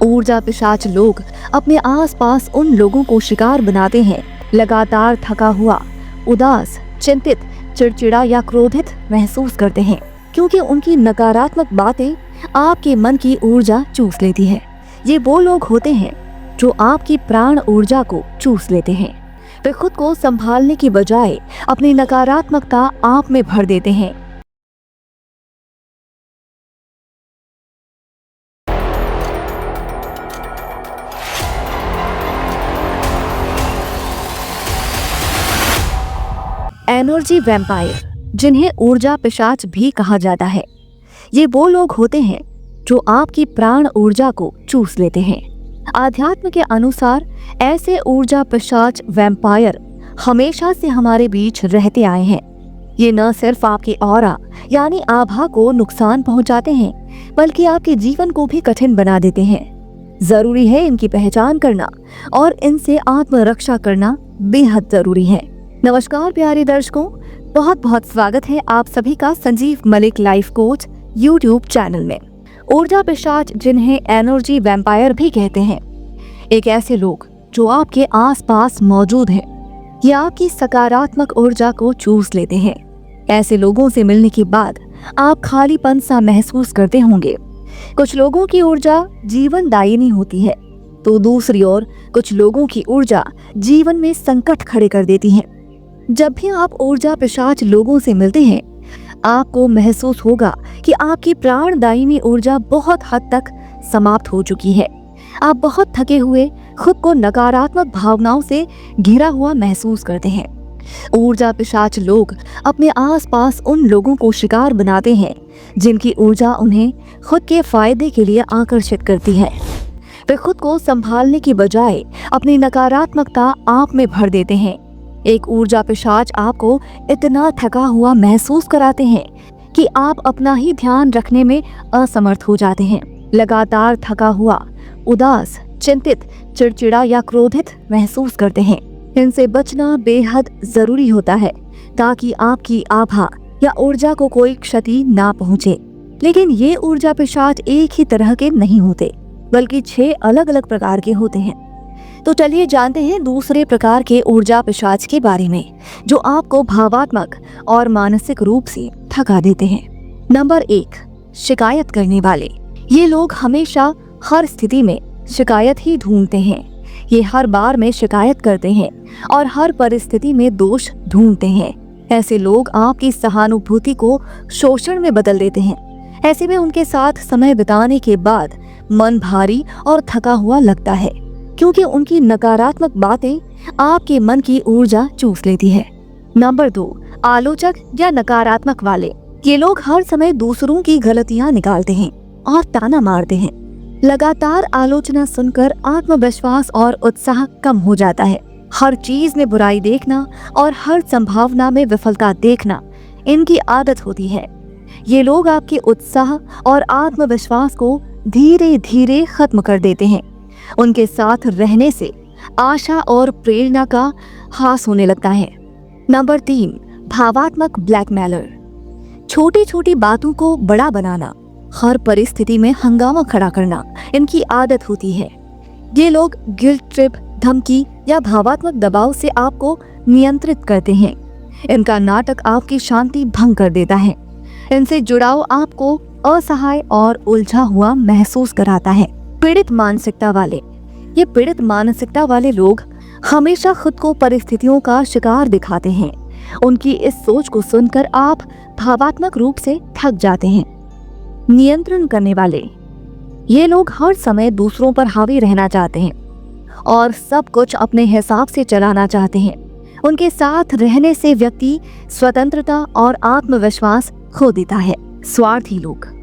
ऊर्जा पिशाच लोग अपने आसपास उन लोगों को शिकार बनाते हैं लगातार थका हुआ, उदास, चिंतित, चिड़चिड़ा या क्रोधित महसूस करते हैं, क्योंकि उनकी नकारात्मक बातें आपके मन की ऊर्जा चूस लेती है। ये वो लोग होते हैं जो आपकी प्राण ऊर्जा को चूस लेते हैं। वे खुद को संभालने की बजाय अपनी नकारात्मकता आप में भर देते हैं। एनर्जी वैम्पायर, जिन्हें ऊर्जा पिशाच भी कहा जाता है, ये वो लोग होते हैं जो आपकी प्राण ऊर्जा को चूस लेते हैं। आध्यात्म के अनुसार ऐसे ऊर्जा पिशाच वैम्पायर हमेशा से हमारे बीच रहते आए हैं। ये न सिर्फ आपके ऑरा यानी आभा को नुकसान पहुंचाते हैं, बल्कि आपके जीवन को भी कठिन बना देते हैं। जरूरी है इनकी पहचान करना और इनसे आत्मरक्षा करना बेहद जरूरी है। नमस्कार प्यारे दर्शकों, बहुत बहुत स्वागत है आप सभी का Sanjeev Malik life coach YouTube channel में। ऊर्जा पिशाच, जिन्हें एनर्जी वैम्पायर भी कहते हैं, एक ऐसे लोग जो आपके आसपास मौजूद हैं। ये आपकी सकारात्मक ऊर्जा को चूस लेते हैं। ऐसे लोगों से मिलने के बाद आप खालीपन सा महसूस करते होंगे। कुछ लोगों की ऊर्जा जीवनदायिनी होती है, तो दूसरी ओर कुछ लोगों की ऊर्जा जीवन में संकट खड़े कर देती है। जब भी आप ऊर्जा पिशाच लोगों से मिलते हैं, आपको महसूस होगा कि आपकी प्राणदायिनी ऊर्जा बहुत हद तक समाप्त हो चुकी है। आप बहुत थके हुए, खुद को नकारात्मक भावनाओं से घिरा हुआ महसूस करते हैं। ऊर्जा पिशाच लोग अपने आसपास उन लोगों को शिकार बनाते हैं जिनकी ऊर्जा उन्हें खुद के फायदे के लिए आकर्षित करती है। वे खुद को संभालने की बजाय अपनी नकारात्मकता आप में भर देते हैं। एक ऊर्जा पिशाच आपको इतना थका हुआ महसूस कराते हैं कि आप अपना ही ध्यान रखने में असमर्थ हो जाते हैं। लगातार थका हुआ, उदास, चिंतित, चिड़चिड़ा या क्रोधित महसूस करते हैं। इनसे बचना बेहद जरूरी होता है ताकि आपकी आभा या ऊर्जा को कोई क्षति ना पहुंचे। लेकिन ये ऊर्जा पिशाच एक ही तरह के नहीं होते, बल्कि 6 अलग अलग प्रकार के होते हैं। तो चलिए जानते हैं दूसरे प्रकार के ऊर्जा पिशाच के बारे में, जो आपको भावात्मक और मानसिक रूप से थका देते हैं। नंबर 1, शिकायत करने वाले। ये लोग हमेशा हर स्थिति में शिकायत ही ढूंढते हैं। ये हर बार में शिकायत करते हैं और हर परिस्थिति में दोष ढूंढते हैं। ऐसे लोग आपकी सहानुभूति को शोषण में बदल देते हैं। ऐसे में उनके साथ समय बिताने के बाद मन भारी और थका हुआ लगता है, क्योंकि उनकी नकारात्मक बातें आपके मन की ऊर्जा चूस लेती है। नंबर 2, आलोचक या नकारात्मक वाले। ये लोग हर समय दूसरों की गलतियां निकालते हैं और ताना मारते हैं। लगातार आलोचना सुनकर आत्मविश्वास और उत्साह कम हो जाता है। हर चीज में बुराई देखना और हर संभावना में विफलता देखना इनकी आदत होती है। ये लोग आपके उत्साह और आत्मविश्वास को धीरे धीरे खत्म कर देते हैं। उनके साथ रहने से आशा और प्रेरणा का ह्रास होने लगता है। नंबर 3, भावात्मक ब्लैकमेलर। छोटी छोटी बातों को बड़ा बनाना, हर परिस्थिति में हंगामा खड़ा करना इनकी आदत होती है। ये लोग गिल्ट ट्रिप, धमकी या भावात्मक दबाव से आपको नियंत्रित करते हैं। इनका नाटक आपकी शांति भंग कर देता है। इनसे जुड़ाव आपको असहाय और उलझा हुआ महसूस कराता है। पीड़ित मानसिकता वाले। ये पीड़ित मानसिकता वाले लोग हमेशा खुद को परिस्थितियों का शिकार दिखाते हैं। उनकी इस सोच को सुनकर आप भावात्मक रूप से थक जाते हैं। नियंत्रण करने वाले। ये लोग हर समय दूसरों पर हावी रहना चाहते हैं और सब कुछ अपने हिसाब से चलाना चाहते हैं। उनके साथ रहने से व्यक्ति स्वतंत्रता और आत्मविश्वास खो देता है। स्वार्थी लोग।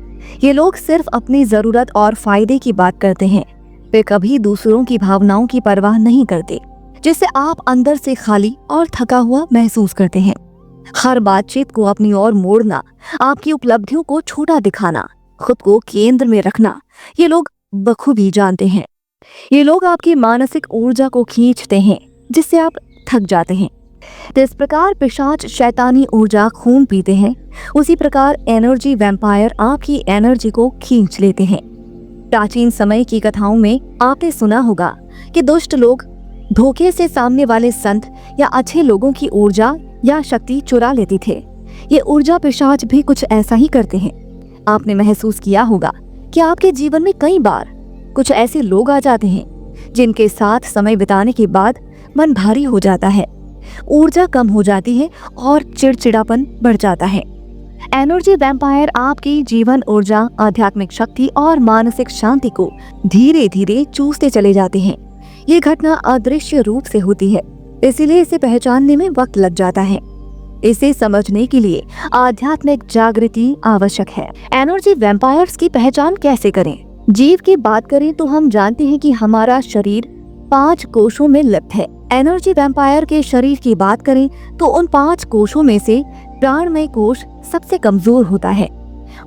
ये लोग सिर्फ अपनी जरूरत और फायदे की बात करते हैं। वे कभी दूसरों की भावनाओं की परवाह नहीं करते, जिससे आप अंदर से खाली और थका हुआ महसूस करते हैं। हर बातचीत को अपनी ओर मोड़ना, आपकी उपलब्धियों को छोटा दिखाना, खुद को केंद्र में रखना, ये लोग बखूबी जानते हैं। ये लोग आपकी मानसिक ऊर्जा को खींचते हैं, जिससे आप थक जाते हैं। जिस प्रकार पिशाच शैतानी ऊर्जा खून पीते हैं, उसी प्रकार एनर्जी वैम्पायर आपकी एनर्जी को खींच लेते हैं। प्राचीन समय की कथाओं में आपने सुना होगा कि दुष्ट लोग धोखे से सामने वाले संत या अच्छे लोगों की ऊर्जा या शक्ति चुरा लेते थे। ये ऊर्जा पिशाच भी कुछ ऐसा ही करते हैं। आपने महसूस किया होगा कि आपके जीवन में कई बार कुछ ऐसे लोग आ जाते हैं जिनके साथ समय बिताने के बाद मन भारी हो जाता है, ऊर्जा कम हो जाती है और चिड़चिड़ापन बढ़ जाता है। एनर्जी वैम्पायर आपकी जीवन ऊर्जा, आध्यात्मिक शक्ति और मानसिक शांति को धीरे धीरे चूसते चले जाते हैं। ये घटना अदृश्य रूप से होती है, इसीलिए इसे पहचानने में वक्त लग जाता है। इसे समझने के लिए आध्यात्मिक जागृति आवश्यक है। एनर्जी वैम्पायर्स की पहचान कैसे करें? जीव की बात करें तो हम जानते हैं कि हमारा शरीर 5 कोशों में लिप्त है। एनर्जी वैम्पायर के शरीर की बात करें तो उन 5 कोशों में से प्राणमय कोश सबसे कमजोर होता है।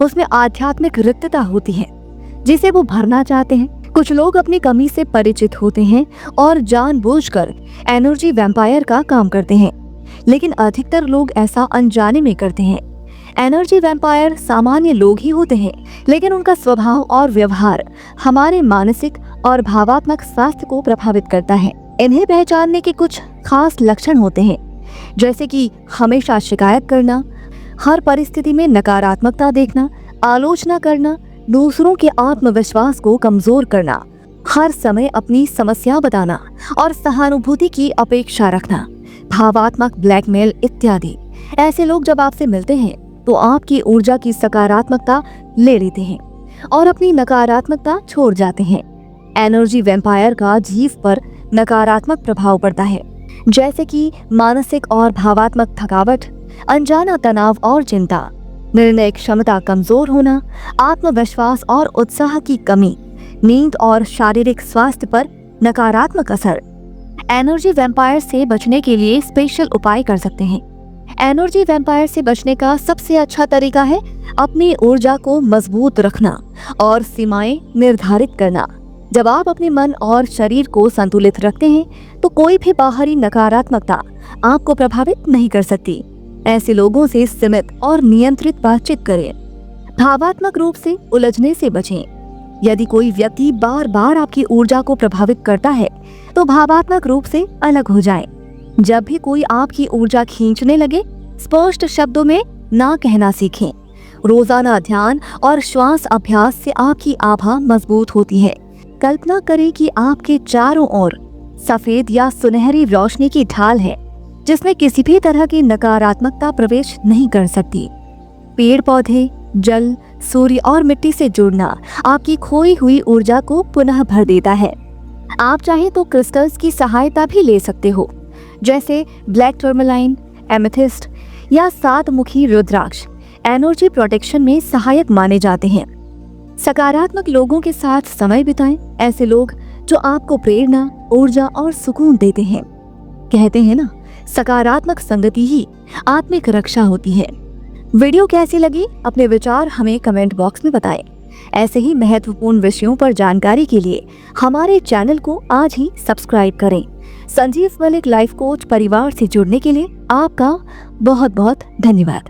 उसमें आध्यात्मिक रिक्तता होती है जिसे वो भरना चाहते हैं। कुछ लोग अपनी कमी से परिचित होते हैं और जानबूझकर एनर्जी वैम्पायर का काम करते हैं, लेकिन अधिकतर लोग ऐसा अनजाने में करते हैं। एनर्जी वैम्पायर सामान्य लोग ही होते हैं, लेकिन उनका स्वभाव और व्यवहार हमारे मानसिक और भावात्मक स्वास्थ्य को प्रभावित करता है। इन्हें पहचानने के कुछ खास लक्षण होते हैं, जैसे कि हमेशा शिकायत करना, हर परिस्थिति में नकारात्मकता देखना, आलोचना करना, दूसरों के आत्मविश्वास को कमजोर करना, हर समय अपनी समस्या बताना और सहानुभूति की अपेक्षा रखना, भावात्मक ब्लैकमेल इत्यादि। ऐसे लोग जब आपसे मिलते हैं तो आपकी ऊर्जा की सकारात्मकता ले लेते हैं और अपनी नकारात्मकता छोड़ जाते हैं। एनर्जी वैम्पायर का जीव पर नकारात्मक प्रभाव पड़ता है, जैसे कि मानसिक और भावात्मक थकावट, अनजाना तनाव और चिंता, निर्णय क्षमता कमजोर होना, आत्मविश्वास और उत्साह की कमी, नींद और शारीरिक स्वास्थ्य पर नकारात्मक असर। एनर्जी वैम्पायर से बचने के लिए स्पेशल उपाय कर सकते हैं। एनर्जी वैम्पायर से बचने का सबसे अच्छा तरीका है अपनी ऊर्जा को मजबूत रखना और सीमाएं निर्धारित करना। जब आप अपने मन और शरीर को संतुलित रखते हैं तो कोई भी बाहरी नकारात्मकता आपको प्रभावित नहीं कर सकती। ऐसे लोगों से सीमित और नियंत्रित बातचीत करें। भावात्मक रूप से उलझने से बचें। यदि कोई व्यक्ति बार बार आपकी ऊर्जा को प्रभावित करता है तो भावात्मक रूप से अलग हो जाएं। जब भी कोई आपकी ऊर्जा खींचने लगे, स्पष्ट शब्दों में ना कहना सीखें। रोजाना ध्यान और श्वास अभ्यास से आपकी आभा मजबूत होती है। कल्पना करें कि आपके चारों ओर सफेद या सुनहरी रोशनी की ढाल है जिसमें किसी भी तरह की नकारात्मकता प्रवेश नहीं कर सकती। पेड़ पौधे, जल, सूर्य और मिट्टी से जुड़ना आपकी खोई हुई ऊर्जा को पुनः भर देता है। आप चाहें तो क्रिस्टल्स की सहायता भी ले सकते हो, जैसे ब्लैक टर्मलाइन, एमेथिस्ट या 7 मुखी रुद्राक्ष एनर्जी प्रोटेक्शन में सहायक माने जाते हैं। सकारात्मक लोगों के साथ समय बिताएं, ऐसे लोग जो आपको प्रेरणा, ऊर्जा और सुकून देते हैं। कहते हैं ना, सकारात्मक संगति ही आत्मिक रक्षा होती है। वीडियो कैसी लगी अपने विचार हमें कमेंट बॉक्स में बताएं। ऐसे ही महत्वपूर्ण विषयों पर जानकारी के लिए हमारे चैनल को आज ही सब्सक्राइब करें। संजीव मलिक लाइफ कोच परिवार से जुड़ने के लिए आपका बहुत बहुत धन्यवाद।